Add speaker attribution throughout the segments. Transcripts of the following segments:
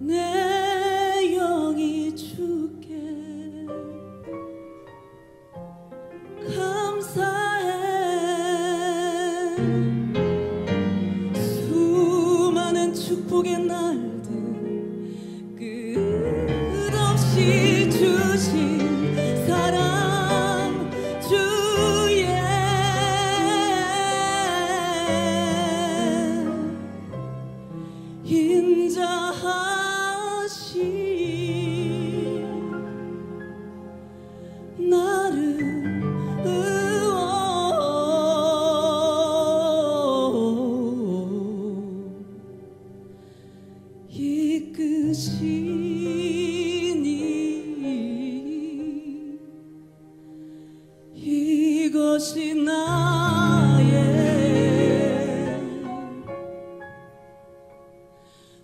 Speaker 1: 내 영이 주께 감사해. 수많은 축복의 날들 끝없이 주신 사랑 주의 인자하시 나를 이끄시니 이것이 나의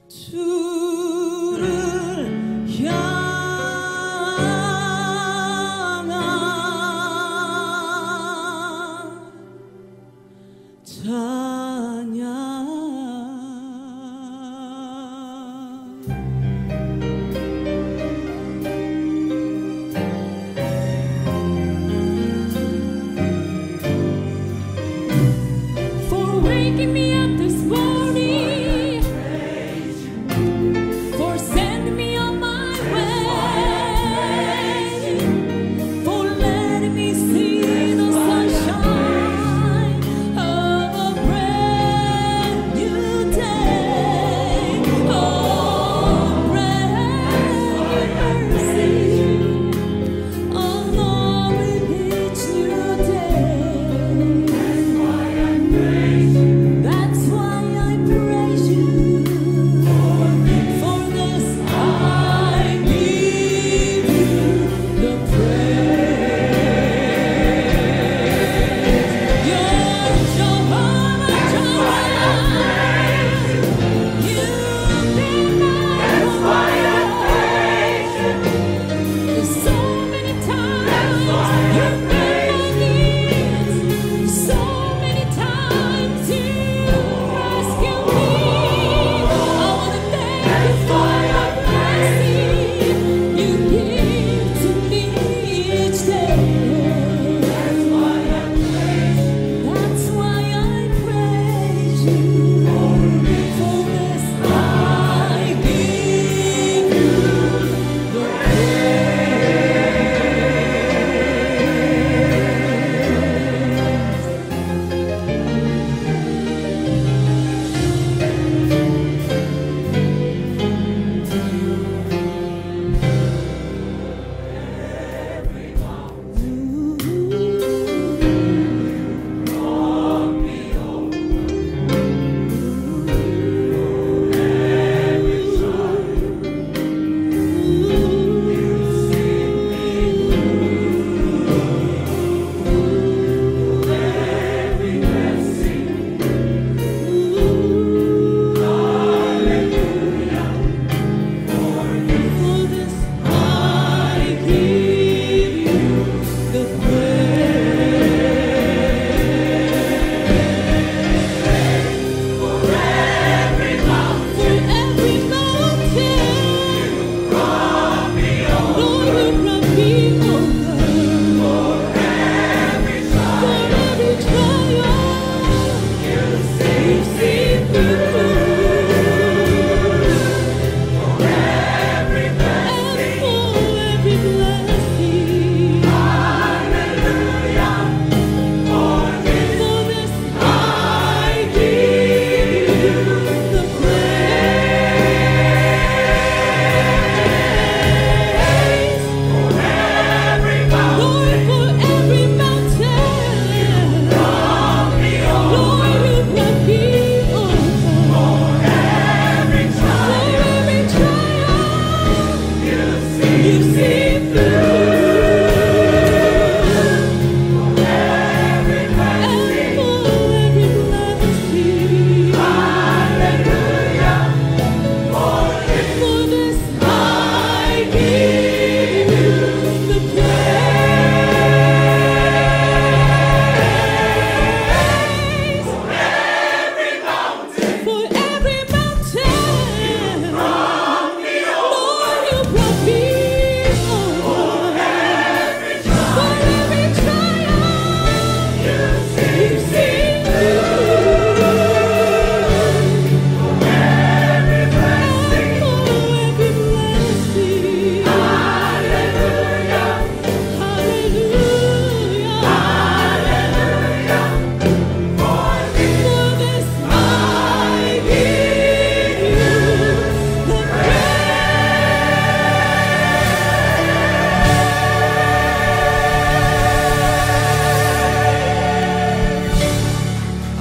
Speaker 1: 주를 향한 찬양.
Speaker 2: For waking me up this morning, for sending me on my way, for letting me see the sunshine of a brand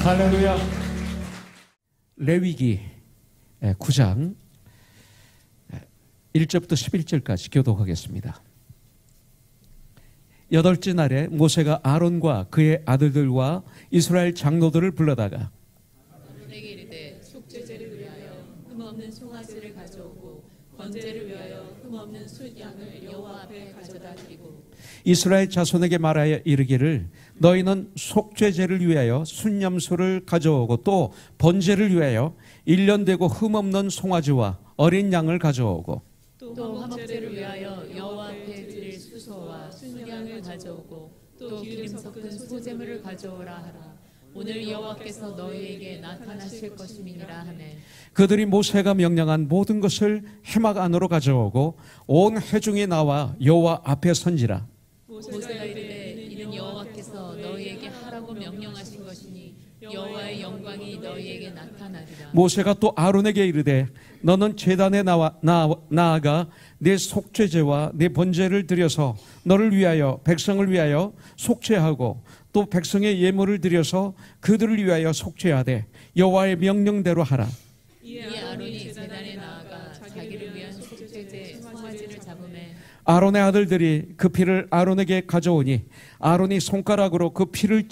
Speaker 3: 할렐루야. 레위기 9장 1절부터 11절까지 교독하겠습니다. 여덟째 날에 모세가 아론과 그의 아들들과 이스라엘 장로들을 불러다가
Speaker 2: 아론에게 이르되 속죄제를 위하여 흠없는 송아지를 가져오고 번제를 위하여 흠없는 숫양을 여호와 앞에 가져다 드리고
Speaker 3: 이스라엘 자손에게 말하여 이르기를 너희는 속죄제를 위하여 순염소를 가져오고 또 번제를 위하여 1년 되고 흠없는 송아지와 어린 양을 가져오고
Speaker 2: 또 화목제를 위하여 여호와 앞에 드릴 수소와 순양을 가져오고 또 기름 섞은 소제물을 가져오라 하라. 오늘 여호와께서 너희에게 나타나실 것임이니라 하네.
Speaker 3: 그들이 모세가 명령한 모든 것을 해막 안으로 가져오고 온 회중이 나와 여호와 앞에 선지라.
Speaker 2: 모세가 이르되 이는 여호와께서 너희에게 하라고 명령하신 것이니 여호와의 영광이 너희에게 나타나리라.
Speaker 3: 모세가 또 아론에게 이르되 너는 제단에 나아가 내 속죄제와 내 번제를 드려서 너를 위하여 백성을 위하여 속죄하고 또 백성의 예물을 드려서 그들을 위하여 속죄하되 여호와의 명령대로 하라.
Speaker 2: 이에 아론이 제단에 나아가 자기를 위한 속죄제 송아지를 잡으매
Speaker 3: 아론의 아들들이 그 피를 아론에게 가져오니 아론이 손가락으로 그 피를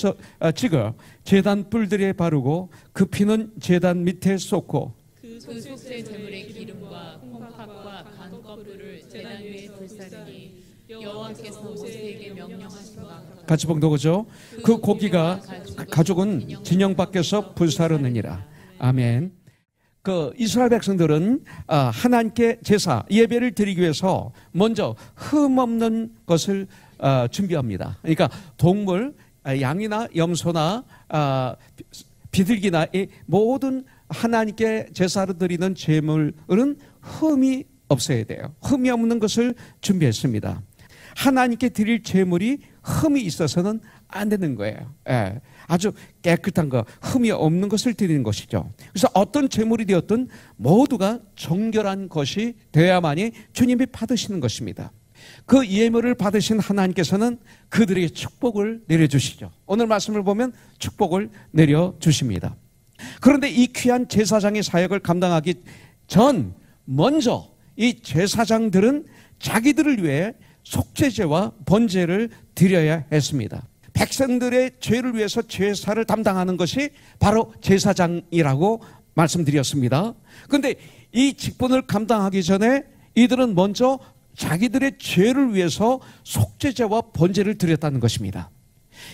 Speaker 3: 찍어 제단 뿔들에 바르고 그 피는 제단 밑에 쏟고
Speaker 2: 그 속죄 제물의 기름과 콩팥과 간 껍질을 제단 위에 불사르니 여호와께서 모세에게 명령하신 바
Speaker 3: 같이 봉독하죠. 그 고기가 가죽은 진영 밖에서 불사르느니라. 아멘. 그 이스라엘 백성들은 하나님께 제사 예배를 드리기 위해서 먼저 흠없는 것을 준비합니다. 그러니까 동물, 양이나 염소나 비둘기나 이 모든 하나님께 제사로 드리는 제물은 흠이 없어야 돼요. 흠이 없는 것을 준비했습니다. 하나님께 드릴 제물이 흠이 있어서는 안 되는 거예요. 예, 아주 깨끗한 거, 흠이 없는 것을 드리는 것이죠. 그래서 어떤 제물이 되었든 모두가 정결한 것이 되어야만이 주님이 받으시는 것입니다. 그 예물을 받으신 하나님께서는 그들에게 축복을 내려주시죠. 오늘 말씀을 보면 축복을 내려주십니다. 그런데 이 귀한 제사장의 사역을 감당하기 전 먼저 이 제사장들은 자기들을 위해 속죄제와 번제를 드려야 했습니다. 백성들의 죄를 위해서 제사를 담당하는 것이 바로 제사장이라고 말씀드렸습니다. 그런데 이 직분을 감당하기 전에 이들은 먼저 자기들의 죄를 위해서 속죄제와 번제를 드렸다는 것입니다.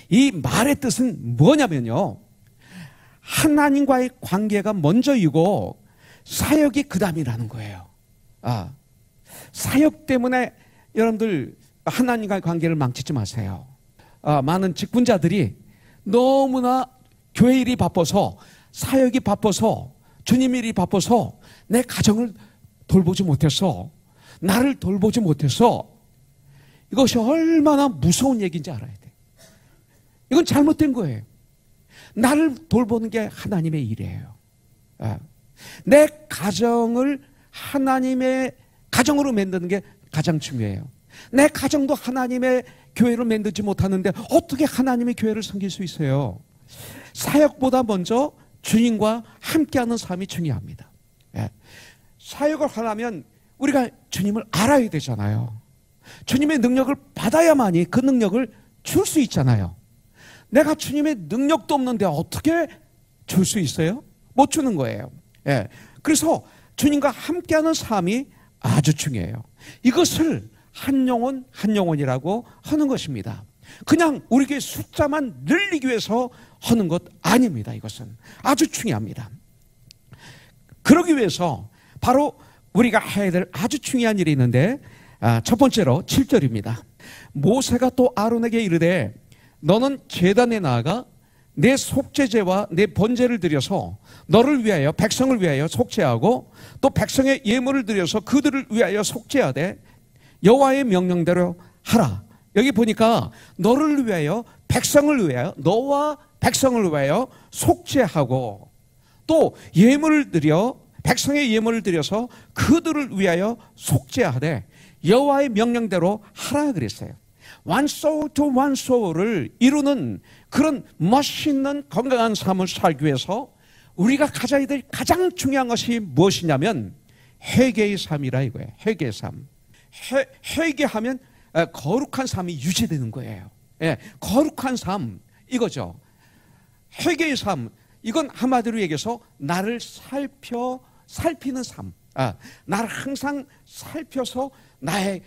Speaker 3: 이 말의 뜻은 뭐냐면요, 하나님과의 관계가 먼저이고 사역이 그 다음이라는 거예요. 사역 때문에 여러분들 하나님과의 관계를 망치지 마세요. 많은 직분자들이 너무나 교회 일이 바빠서, 사역이 바빠서, 주님 일이 바빠서 내 가정을 돌보지 못해서, 나를 돌보지 못해서, 이것이 얼마나 무서운 얘기인지 알아야 돼. 이건 잘못된 거예요. 나를 돌보는 게 하나님의 일이에요. 내 가정을 하나님의 가정으로 만드는 게 가장 중요해요. 내 가정도 하나님의 교회를 만들지 못하는데 어떻게 하나님의 교회를 섬길 수 있어요? 사역보다 먼저 주님과 함께하는 삶이 중요합니다. 사역을 하려면 우리가 주님을 알아야 되잖아요. 주님의 능력을 받아야만이 그 능력을 줄 수 있잖아요. 내가 주님의 능력도 없는데 어떻게 줄 수 있어요? 못 주는 거예요. 그래서 주님과 함께하는 삶이 아주 중요해요. 이것을 한 영혼 한 영혼이라고 하는 것입니다. 그냥 우리 교회 숫자만 늘리기 위해서 하는 것 아닙니다. 이것은 아주 중요합니다. 그러기 위해서 바로 우리가 해야 될 아주 중요한 일이 있는데, 첫 번째로 7절입니다. 모세가 또 아론에게 이르되 너는 제단에 나아가 내 속죄제와 내 번제를 드려서 너를 위하여 백성을 위하여 속죄하고 또 백성의 예물을 드려서 그들을 위하여 속죄하되 여호와의 명령대로 하라. 여기 보니까 너를 위하여 백성을 위하여, 너와 백성을 위하여 속죄하고 또 예물을 드려, 백성의 예물을 드려서 그들을 위하여 속죄하되 여호와의 명령대로 하라 그랬어요. one soul to one soul을 이루는 그런 멋있는 건강한 삶을 살기 위해서 우리가 가져야 될 가장 중요한 것이 무엇이냐면 회개의 삶이라 이거예요. 회개의 삶. 회개하면 거룩한 삶이 유지되는 거예요. 예, 거룩한 삶 이거죠. 회개의 삶, 이건 한마디로 얘기해서 나를 살피는 삶. 나를 항상 살펴서 나의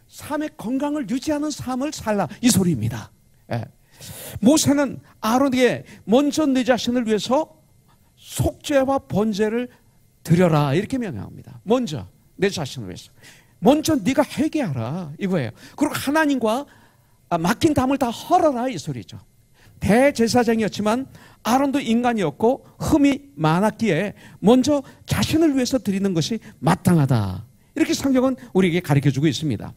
Speaker 3: 삶의 건강을 유지하는 삶을 살라, 이 소리입니다. 예. 모세는 아론에게 먼저 내 자신을 위해서 속죄와 번제를 드려라 이렇게 명령합니다. 먼저 내 자신을 위해서 먼저 네가 회개하라 이거예요. 그리고 하나님과 맡긴 담을 다 헐어라 이 소리죠. 대제사장이었지만 아론도 인간이었고 흠이 많았기에 먼저 자신을 위해서 드리는 것이 마땅하다, 이렇게 성경은 우리에게 가르쳐주고 있습니다.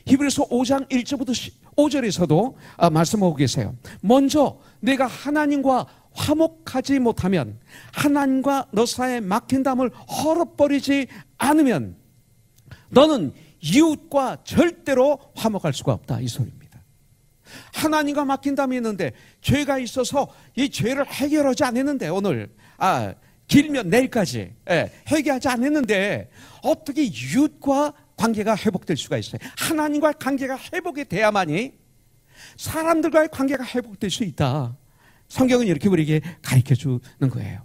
Speaker 3: 히브리서 5장 1절부터 5절에서도 말씀하고 계세요. 먼저 내가 하나님과 화목하지 못하면, 하나님과 너 사이에 막힌 담을 헐어버리지 않으면 너는 이웃과 절대로 화목할 수가 없다, 이 소리입니다. 하나님과 막힌 담이 있는데 죄가 있어서 이 죄를 해결하지 않았는데, 오늘 길면 내일까지 회개하지 않았는데 어떻게 이웃과 관계가 회복될 수가 있어요? 하나님과의 관계가 회복이 돼야만이 사람들과의 관계가 회복될 수 있다. 성경은 이렇게 우리에게 가르쳐 주는 거예요.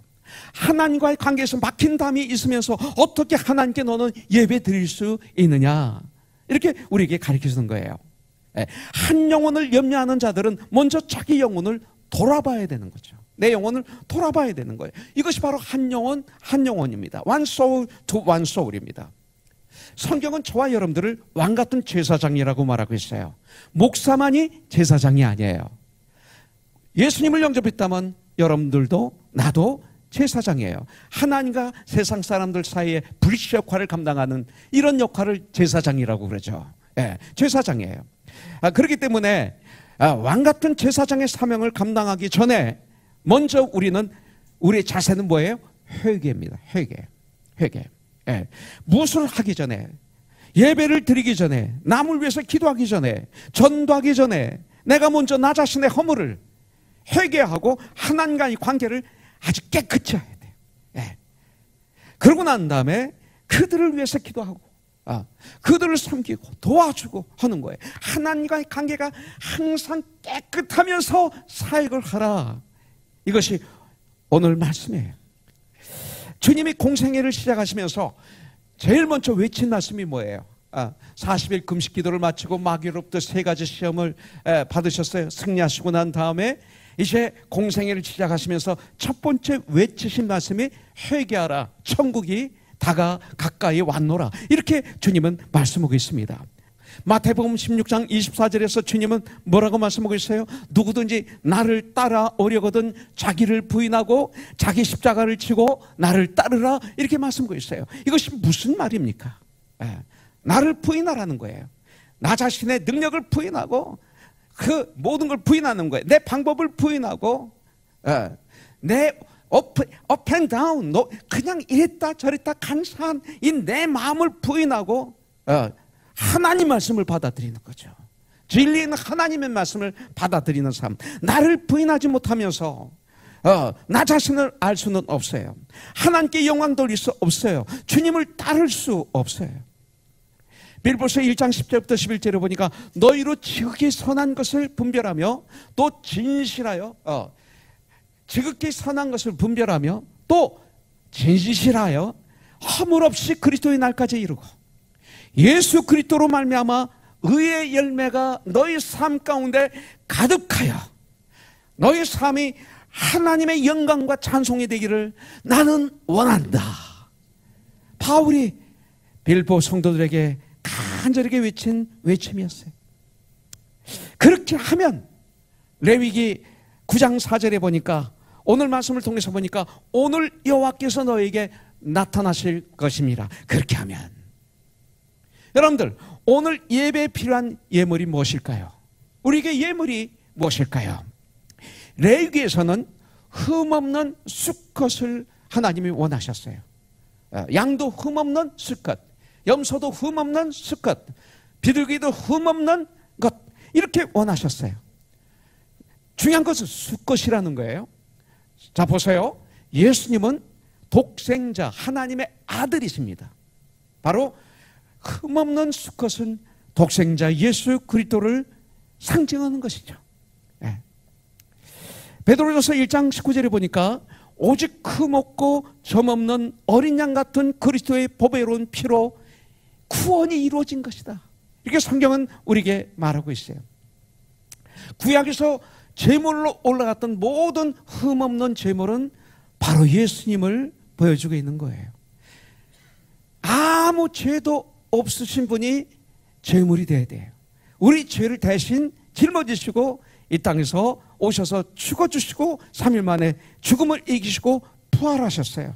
Speaker 3: 하나님과의 관계에서 막힌 담이 있으면서 어떻게 하나님께 너는 예배 드릴 수 있느냐, 이렇게 우리에게 가르쳐 주는 거예요. 한 영혼을 염려하는 자들은 먼저 자기 영혼을 돌아봐야 되는 거죠. 내 영혼을 돌아봐야 되는 거예요. 이것이 바로 한 영혼 한 영혼입니다. One soul to one soul입니다. 성경은 저와 여러분들을 왕같은 제사장이라고 말하고 있어요. 목사만이 제사장이 아니에요. 예수님을 영접했다면 여러분들도 나도 제사장이에요. 하나님과 세상 사람들 사이에 불시 역할을 감당하는 이런 역할을 제사장이라고 그러죠. 제사장이에요. 그렇기 때문에 왕같은 제사장의 사명을 감당하기 전에 먼저 우리의 자세는 뭐예요? 회개입니다. 회개. 무엇을 하기 전에, 예배를 드리기 전에, 남을 위해서 기도하기 전에, 전도하기 전에 내가 먼저 나 자신의 허물을 회개하고 하나님과의 관계를 아주 깨끗이 해야 돼요. 그러고 난 다음에 그들을 위해서 기도하고 그들을 섬기고 도와주고 하는 거예요. 하나님과의 관계가 항상 깨끗하면서 사역을 하라, 이것이 오늘 말씀이에요. 주님이 공생애를 시작하시면서 제일 먼저 외친 말씀이 뭐예요? 40일 금식 기도를 마치고 마귀로부터 3가지 시험을 받으셨어요. 승리하시고 난 다음에 이제 공생애를 시작하시면서 첫 번째 외치신 말씀이 회개하라, 천국이 가까이 왔노라, 이렇게 주님은 말씀하고 있습니다. 마태복음 16장 24절에서 주님은 뭐라고 말씀하고 있어요? 누구든지 나를 따라오려거든 자기를 부인하고 자기 십자가를 지고 나를 따르라, 이렇게 말씀하고 있어요. 이것이 무슨 말입니까? 나를 부인하라는 거예요. 나 자신의 능력을 부인하고 그 모든 걸 부인하는 거예요. 내 방법을 부인하고 내 up and down, 그냥 이랬다 저랬다 간사한 이 내 마음을 부인하고 하나님 말씀을 받아들이는 거죠. 진리인 하나님의 말씀을 받아들이는 삶. 나를 부인하지 못하면서 나 자신을 알 수는 없어요. 하나님께 영광 돌릴 수 없어요. 주님을 따를 수 없어요. 빌보서 1장 10절부터 11절에 보니까 너희로 지극히 선한 것을 분별하며 또 진실하여 지극히 선한 것을 분별하며 또 진실하여 허물 없이 그리스도의 날까지 이루고 예수 그리스도로 말미암아 의의 열매가 너희 삶 가운데 가득하여 너희 삶이 하나님의 영광과 찬송이 되기를 나는 원한다. 바울이 빌보 성도들에게 간절하게 외친 외침이었어요. 그렇게 하면 레위기 9장 4절에 보니까, 오늘 말씀을 통해서 보니까 오늘 여호와께서 너에게 나타나실 것입니다. 그렇게 하면 여러분들, 오늘 예배에 필요한 예물이 무엇일까요? 우리에게 예물이 무엇일까요? 레위기에서는 흠없는 수컷을 하나님이 원하셨어요. 양도 흠없는 수컷, 염소도 흠없는 수컷, 비둘기도 흠없는 것, 이렇게 원하셨어요. 중요한 것은 수컷이라는 거예요. 자, 보세요. 예수님은 독생자 하나님의 아들이십니다. 바로 흠없는 수컷은 독생자 예수 그리스도를 상징하는 것이죠. 네. 베드로전서 1장 19절에 보니까 오직 흠없고 점없는 어린 양 같은 그리스도의 보배로운 피로 구원이 이루어진 것이다. 이렇게 성경은 우리에게 말하고 있어요. 구약에서 제물로 올라갔던 모든 흠없는 제물은 바로 예수님을 보여주고 있는 거예요. 아무 죄도 없으신 분이 제물이 돼야 돼요. 우리 죄를 대신 짊어지시고 이 땅에서 오셔서 죽어주시고 3일 만에 죽음을 이기시고 부활하셨어요.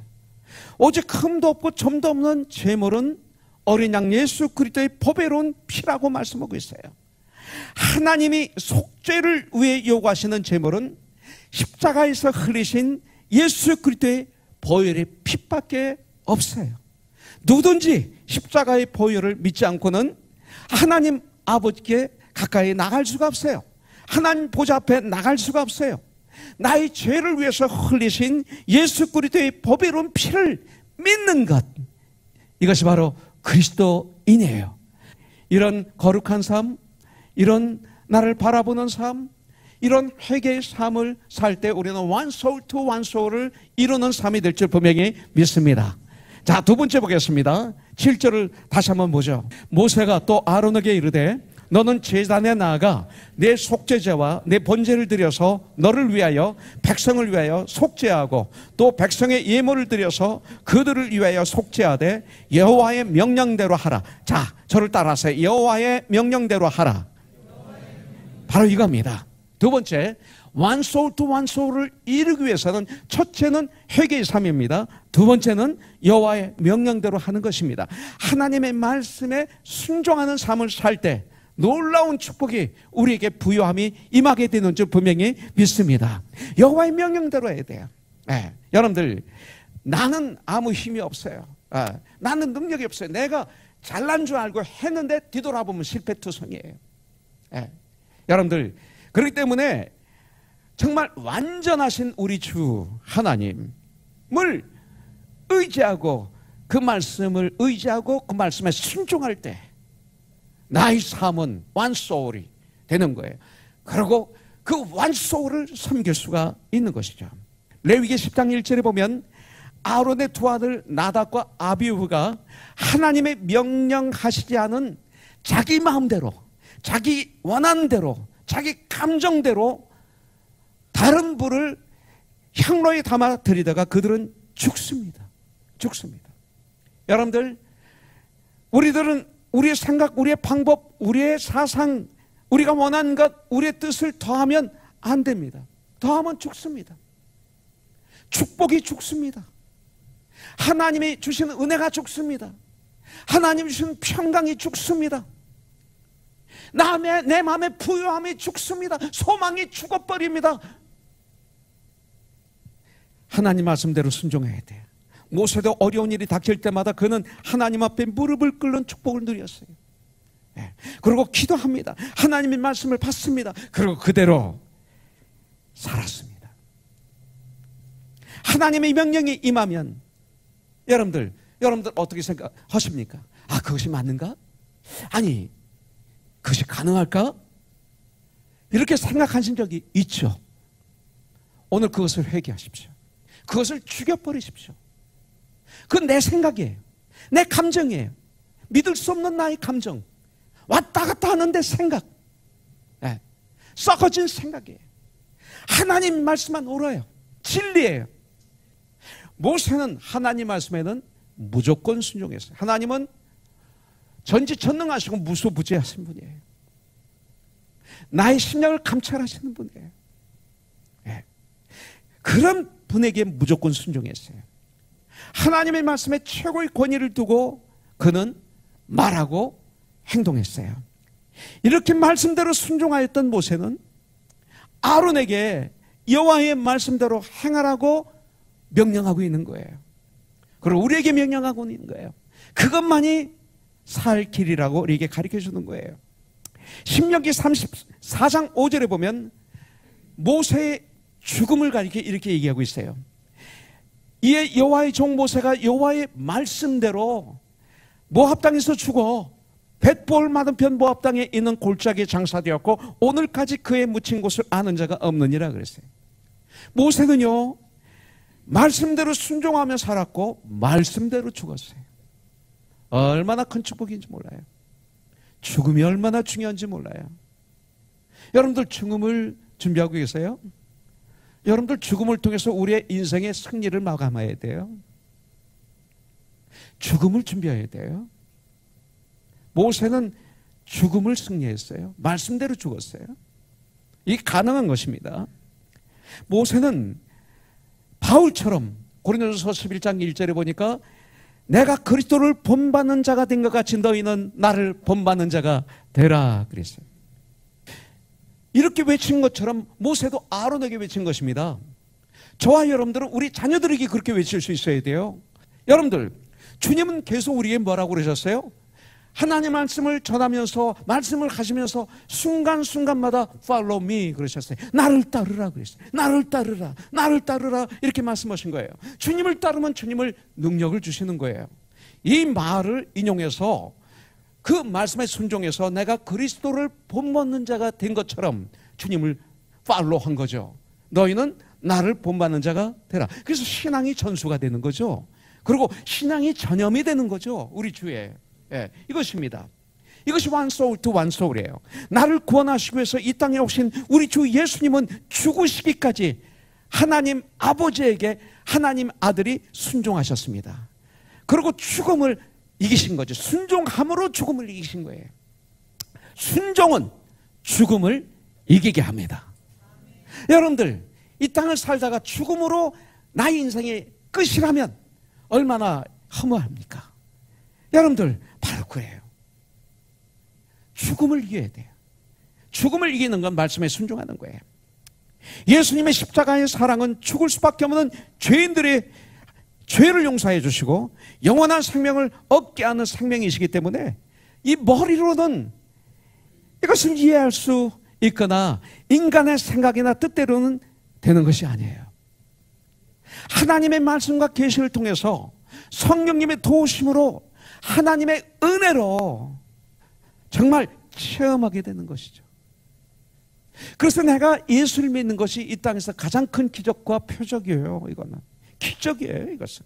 Speaker 3: 오직 흠도 없고 점도 없는 제물은 어린 양 예수 그리스도의 보배로운 피라고 말씀하고 있어요. 하나님이 속죄를 위해 요구하시는 제물은 십자가에서 흘리신 예수 그리스도의 보혈의 피밖에 없어요. 누구든지 십자가의 보혈을 믿지 않고는 하나님 아버지께 가까이 나갈 수가 없어요. 하나님 보좌 앞에 나갈 수가 없어요. 나의 죄를 위해서 흘리신 예수 그리스도의 보배로운 피를 믿는 것, 이것이 바로 그리스도인이에요. 이런 거룩한 삶, 이런 나를 바라보는 삶, 이런 회개의 삶을 살 때 우리는 one soul to one soul을 이루는 삶이 될 줄 분명히 믿습니다. 자, 두 번째 보겠습니다. 7절을 다시 한번 보죠. 모세가 또 아론에게 이르되 너는 제단에 나아가 내 속죄제와 내 번제를 드려서 너를 위하여 백성을 위하여 속죄하고 또 백성의 예물을 드려서 그들을 위하여 속죄하되 여호와의 명령대로 하라. 자, 저를 따라서 여호와의 명령대로 하라. 바로 이겁니다. 두 번째, one soul to one soul을 이루기 위해서는 첫째는 회개의 삶입니다. 두 번째는 여호와의 명령대로 하는 것입니다. 하나님의 말씀에 순종하는 삶을 살 때 놀라운 축복이 우리에게 부요함이 임하게 되는 줄 분명히 믿습니다. 여호와의 명령대로 해야 돼요. 네. 여러분들, 나는 아무 힘이 없어요. 나는 능력이 없어요. 내가 잘난 줄 알고 했는데 뒤돌아보면 실패투성이에요. 네. 여러분들, 그렇기 때문에 정말 완전하신 우리 주 하나님을 의지하고 그 말씀을 의지하고 그 말씀에 순종할 때 나의 삶은 완소울이 되는 거예요. 그리고 그 완소울을 섬길 수가 있는 것이죠. 레위기 10장 1절에 보면 아론의 두 아들 나답과 아비후가 하나님의 명령하시지 않은 자기 마음대로, 자기 원하는 대로, 자기 감정대로 다른 불을 향로에 담아 들이다가 그들은 죽습니다. 죽습니다. 여러분들, 우리들은 우리의 생각, 우리의 방법, 우리의 사상, 우리가 원하는 것, 우리의 뜻을 더하면 안 됩니다. 더하면 죽습니다. 축복이 죽습니다. 하나님이 주시는 은혜가 죽습니다. 하나님이 주시는 평강이 죽습니다. 내 마음의 부요함이 죽습니다. 소망이 죽어버립니다. 하나님 말씀대로 순종해야 돼요. 모세도 어려운 일이 닥칠 때마다 그는 하나님 앞에 무릎을 꿇는 축복을 누렸어요. 네. 그리고 기도합니다. 하나님의 말씀을 받습니다. 그리고 그대로 살았습니다. 하나님의 명령이 임하면 여러분들 어떻게 생각하십니까? 아, 그것이 맞는가? 아니, 그것이 가능할까? 이렇게 생각하신 적이 있죠. 오늘 그것을 회개하십시오. 그것을 죽여버리십시오. 그건 내 생각이에요. 내 감정이에요. 믿을 수 없는 나의 감정. 왔다 갔다 하는 내 생각. 네. 썩어진 생각이에요. 하나님 말씀만 옳아요. 진리예요. 모세는 하나님 말씀에는 무조건 순종했어요. 하나님은 전지전능하시고 무소부재하신 분이에요. 나의 심령을 감찰하시는 분이에요. 네. 그런 분에게 무조건 순종했어요. 하나님의 말씀에 최고의 권위를 두고 그는 말하고 행동했어요. 이렇게 말씀대로 순종하였던 모세는 아론에게 여호와의 말씀대로 행하라고 명령하고 있는 거예요. 그리고 우리에게 명령하고 있는 거예요. 그것만이 살 길이라고 우리에게 가르쳐 주는 거예요. 신명기 4장 5절에 보면 모세의 죽음을 가리켜 이렇게 얘기하고 있어요. 이에 여호와의 종 모세가 여호와의 말씀대로 모압 땅에서 죽어 벳볼 맞은편 모압 땅에 있는 골짜기에 장사되었고 오늘까지 그의 묻힌 곳을 아는 자가 없느니라 그랬어요. 모세는요 말씀대로 순종하며 살았고 말씀대로 죽었어요. 얼마나 큰 축복인지 몰라요. 죽음이 얼마나 중요한지 몰라요. 여러분들 죽음을 준비하고 계세요? 여러분들 죽음을 통해서 우리의 인생의 승리를 마감해야 돼요. 죽음을 준비해야 돼요. 모세는 죽음을 승리했어요. 말씀대로 죽었어요. 이게 가능한 것입니다. 모세는 바울처럼 고린도전서 11장 1절에 보니까 내가 그리스도를 본받는 자가 된 것 같이 너희는 나를 본받는 자가 되라 그랬어요. 이렇게 외친 것처럼 모세도 아론에게 외친 것입니다. 저와 여러분들은 우리 자녀들에게 그렇게 외칠 수 있어야 돼요. 여러분들 주님은 계속 우리에게 뭐라고 그러셨어요? 하나님 말씀을 전하면서 말씀을 하시면서 순간순간마다 follow me 그러셨어요. 나를 따르라 그랬어요. 나를 따르라, 나를 따르라 이렇게 말씀하신 거예요. 주님을 따르면 주님을 능력을 주시는 거예요. 이 말을 인용해서 그 말씀에 순종해서 내가 그리스도를 본받는 자가 된 것처럼 주님을 팔로우한 거죠. 너희는 나를 본받는 자가 되라. 그래서 신앙이 전수가 되는 거죠. 그리고 신앙이 전염이 되는 거죠. 우리 주에. 예, 이것입니다. 이것이 one soul to one soul이에요. 나를 구원하시기 위해서 이 땅에 오신 우리 주 예수님은 죽으시기까지 하나님 아버지에게 하나님 아들이 순종하셨습니다. 그리고 죽음을 이기신 거죠. 순종함으로 죽음을 이기신 거예요. 순종은 죽음을 이기게 합니다. 여러분들 이 땅을 살다가 죽음으로 나의 인생의 끝이라면 얼마나 허무합니까? 여러분들 바로 그래요. 죽음을 이겨야 돼요. 죽음을 이기는 건 말씀에 순종하는 거예요. 예수님의 십자가의 사랑은 죽을 수밖에 없는 죄인들의 죄를 용서해 주시고 영원한 생명을 얻게 하는 생명이시기 때문에 이 머리로는 이것을 이해할 수 있거나 인간의 생각이나 뜻대로는 되는 것이 아니에요. 하나님의 말씀과 계시를 통해서 성령님의 도우심으로 하나님의 은혜로 정말 체험하게 되는 것이죠. 그래서 내가 예수를 믿는 것이 이 땅에서 가장 큰 기적과 표적이에요. 이거는 기적이에요. 이것은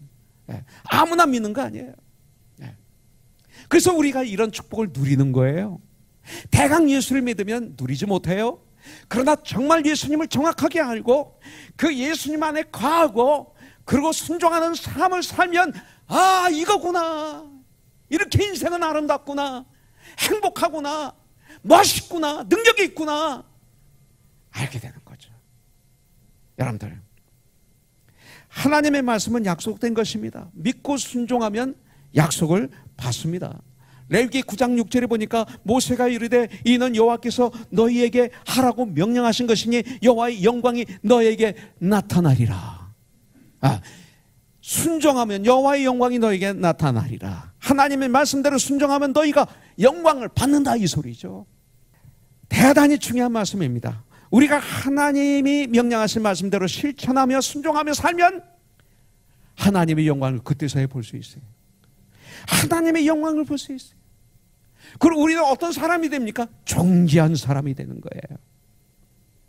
Speaker 3: 아무나 믿는 거 아니에요. 그래서 우리가 이런 축복을 누리는 거예요. 대강 예수를 믿으면 누리지 못해요. 그러나 정말 예수님을 정확하게 알고 그 예수님 안에 거하고 그리고 순종하는 삶을 살면 아 이거구나, 이렇게 인생은 아름답구나, 행복하구나, 멋있구나, 능력이 있구나 알게 되는 거죠. 여러분들 하나님의 말씀은 약속된 것입니다. 믿고 순종하면 약속을 받습니다. 레위기 9장 6절에 보니까 모세가 이르되 이는 여호와께서 너희에게 하라고 명령하신 것이니 여호와의 영광이 너희에게 나타나리라. 순종하면 여호와의 영광이 너희에게 나타나리라. 하나님의 말씀대로 순종하면 너희가 영광을 받는다 이 소리죠. 대단히 중요한 말씀입니다. 우리가 하나님이 명령하신 말씀대로 실천하며 순종하며 살면 하나님의 영광을 그때서야 볼 수 있어요. 하나님의 영광을 볼 수 있어요. 그리고 우리는 어떤 사람이 됩니까? 존귀한 사람이 되는 거예요.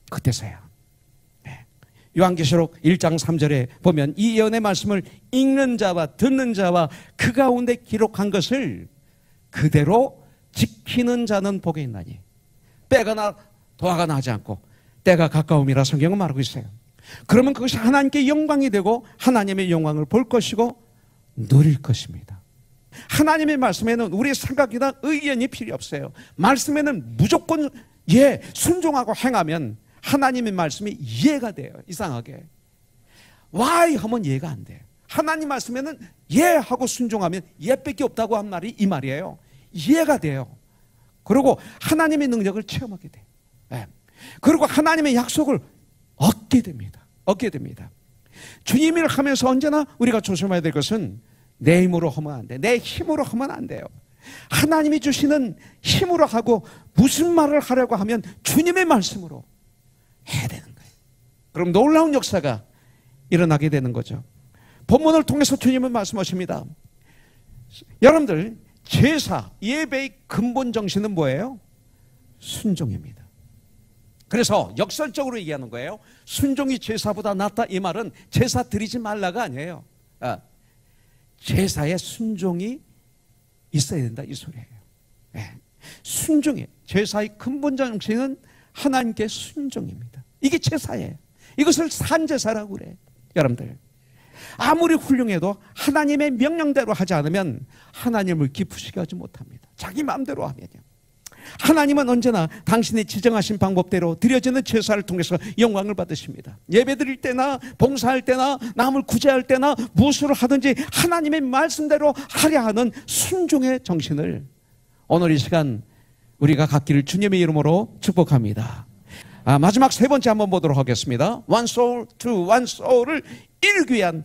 Speaker 3: 그때서야. 요한계시록 1장 3절에 보면 이 예언의 말씀을 읽는 자와 듣는 자와 그 가운데 기록한 것을 그대로 지키는 자는 복이 있나니 빼거나 도화가 나지 않고 때가 가까움이라 성경은 말하고 있어요. 그러면 그것이 하나님께 영광이 되고 하나님의 영광을 볼 것이고 누릴 것입니다. 하나님의 말씀에는 우리의 생각이나 의견이 필요 없어요. 말씀에는 무조건 순종하고 행하면 하나님의 말씀이 이해가 돼요. 이상하게 why 하면 이해가 안 돼요. 하나님 말씀에는 하고 순종하면 밖에 없다고 한 말이 이 말이에요. 이해가 돼요. 그리고 하나님의 능력을 체험하게 돼요. 그리고 하나님의 약속을 얻게 됩니다. 주님을 하면서 언제나 우리가 조심해야 될 것은 내 힘으로 하면 안 돼. 내 힘으로 하면 안 돼요. 하나님이 주시는 힘으로 하고 무슨 말을 하려고 하면 주님의 말씀으로 해야 되는 거예요. 그럼 놀라운 역사가 일어나게 되는 거죠. 본문을 통해서 주님은 말씀하십니다. 여러분들, 제사, 예배의 근본 정신은 뭐예요? 순종입니다. 그래서 역설적으로 얘기하는 거예요. 순종이 제사보다 낫다, 이 말은 제사 드리지 말라가 아니에요. 제사에 순종이 있어야 된다, 이 소리예요. 네. 순종이에요. 제사의 근본 정신은 하나님께 순종입니다. 이게 제사예요. 이것을 산제사라고 그래요. 여러분들, 아무리 훌륭해도 하나님의 명령대로 하지 않으면 하나님을 기쁘시게 하지 못합니다. 자기 마음대로 하면요. 하나님은 언제나 당신이 지정하신 방법대로 드려지는 제사를 통해서 영광을 받으십니다. 예배 드릴 때나 봉사할 때나 남을 구제할 때나 무엇을 하든지 하나님의 말씀대로 하려 하는 순종의 정신을 오늘 이 시간 우리가 갖기를 주님의 이름으로 축복합니다. 마지막 세 번째 한번 보도록 하겠습니다. One soul to one soul을 이루기 위한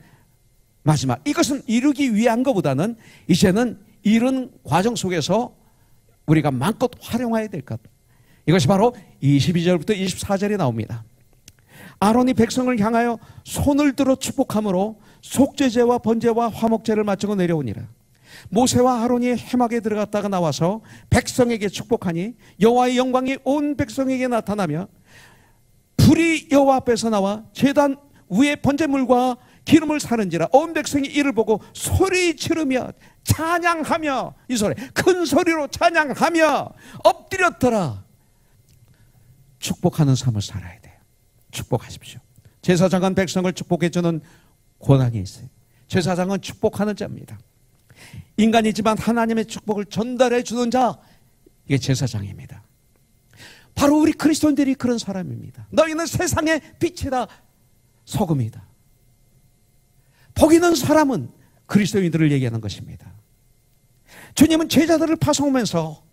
Speaker 3: 마지막, 이것은 이루기 위한 것보다는 이제는 이룬 과정 속에서 우리가 마음껏 활용해야 될 것, 이것이 바로 22절부터 24절에 나옵니다. 아론이 백성을 향하여 손을 들어 축복함으로 속죄제와 번제와 화목제를 마치고 내려오니라. 모세와 아론이 해막에 들어갔다가 나와서 백성에게 축복하니 여호와의 영광이 온 백성에게 나타나며 불이 여호와 앞에서 나와 제단 위에 번제물과 기름을 사른지라. 온 백성이 이를 보고 소리 지르며 찬양하며, 이 소리 큰 소리로 찬양하며 엎드렸더라. 축복하는 삶을 살아야 돼요. 축복하십시오. 제사장은 백성을 축복해주는 권한이 있어요. 제사장은 축복하는 자입니다. 인간이지만 하나님의 축복을 전달해 주는 자, 이게 제사장입니다. 바로 우리 그리스도인들이 그런 사람입니다. 너희는 세상의 빛이다, 소금이다. 복 있는 사람은 그리스도인들을 얘기하는 것입니다. 주님은 제자들을 파송하면서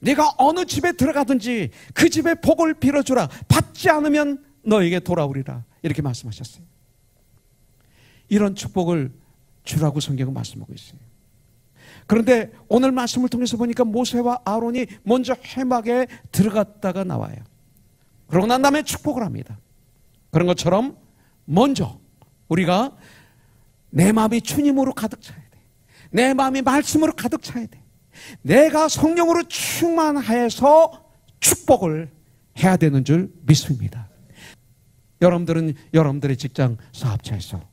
Speaker 3: 네가 어느 집에 들어가든지 그 집에 복을 빌어주라. 받지 않으면 너에게 돌아오리라. 이렇게 말씀하셨어요. 이런 축복을 주라고 성경은 말씀하고 있어요. 그런데 오늘 말씀을 통해서 보니까 모세와 아론이 먼저 해막에 들어갔다가 나와요. 그러고 난 다음에 축복을 합니다. 그런 것처럼 먼저 우리가 내 마음이 주님으로 가득 차야 돼. 내 마음이 말씀으로 가득 차야 돼. 내가 성령으로 충만하여서 축복을 해야 되는 줄 믿습니다. 여러분들은 여러분들의 직장 사업처에서,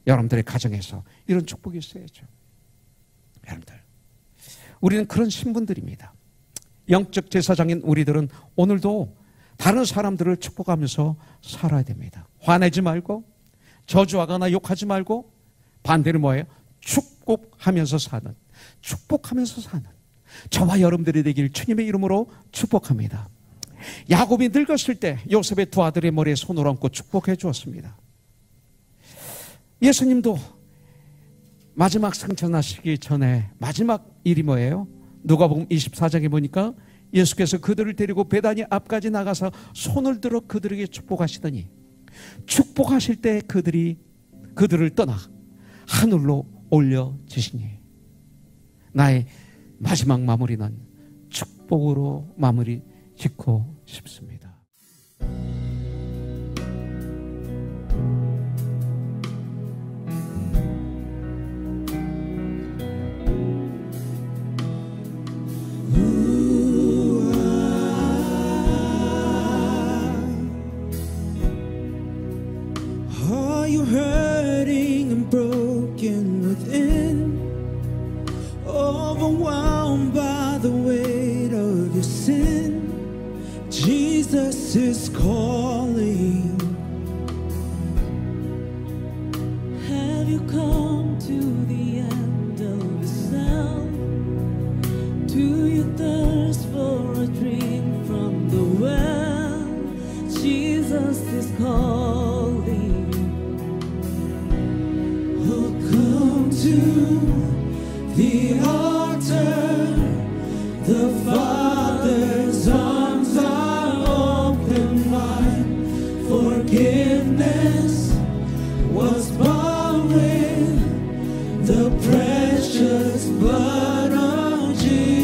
Speaker 3: 여러분들의 가정에서 이런 축복이 있어야죠. 여러분들, 우리는 그런 신분들입니다. 영적 제사장인 우리들은 오늘도 다른 사람들을 축복하면서 살아야 됩니다. 화내지 말고, 저주하거나 욕하지 말고, 반대로 뭐예요? 축복하면서 사는, 축복하면서 사는 저와 여러분들이 되길 주님의 이름으로 축복합니다. 야곱이 늙었을 때 요셉의 두 아들의 머리에 손을 얹고 축복해 주었습니다. 예수님도 마지막 승천하시기 전에 마지막 일이 뭐예요? 누가복음 24장에 보니까 예수께서 그들을 데리고 베다니 앞까지 나가서 손을 들어 그들에게 축복하시더니 축복하실 때 그들을 떠나 하늘로 올려지시니, 나의 마지막 마무리는 축복으로 마무리 짓고 싶습니다.
Speaker 1: Are you hurting and broken within? Overwhelmed by the weight of your sin? Jesus is calling. Have you come to the end of yourself? Do you thirst for a drink from the well? Jesus is calling. Oh, come to the altar. The Father's arms are open wide. Forgiveness was bought with the precious blood of Jesus.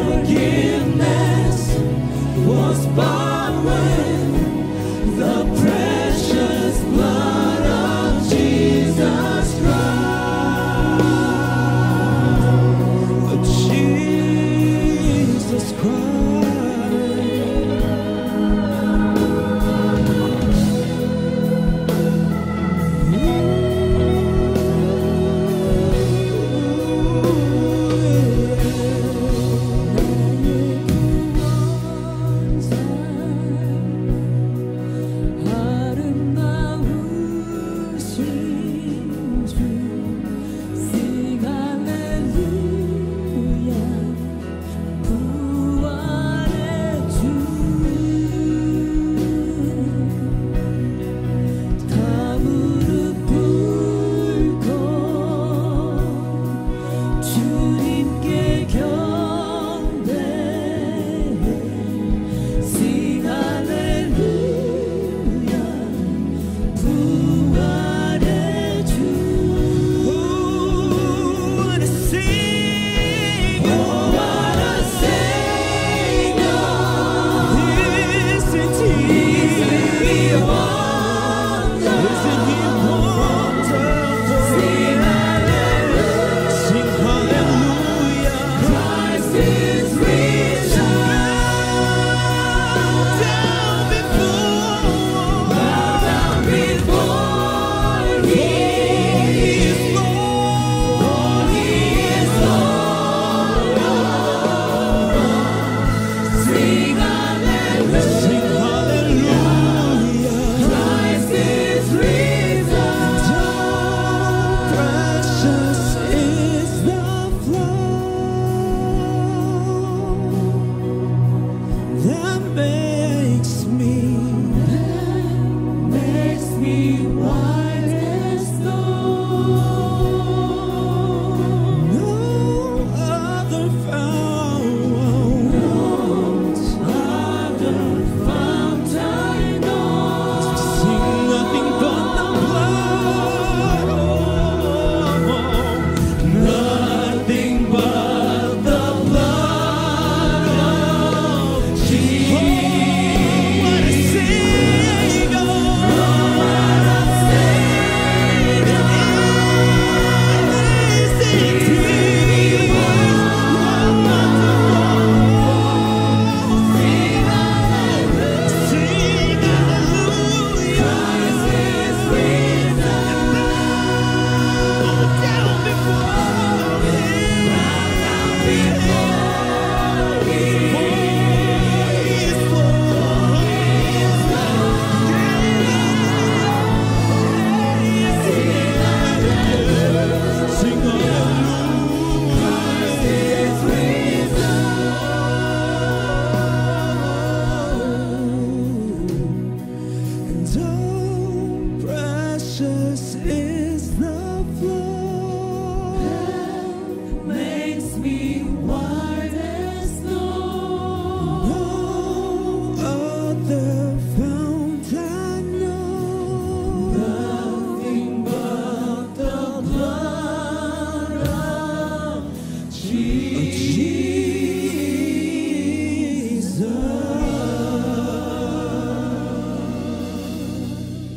Speaker 1: forgiveness was bought with the precious blood of Jesus Christ. Jesus Christ.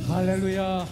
Speaker 3: 할렐루야.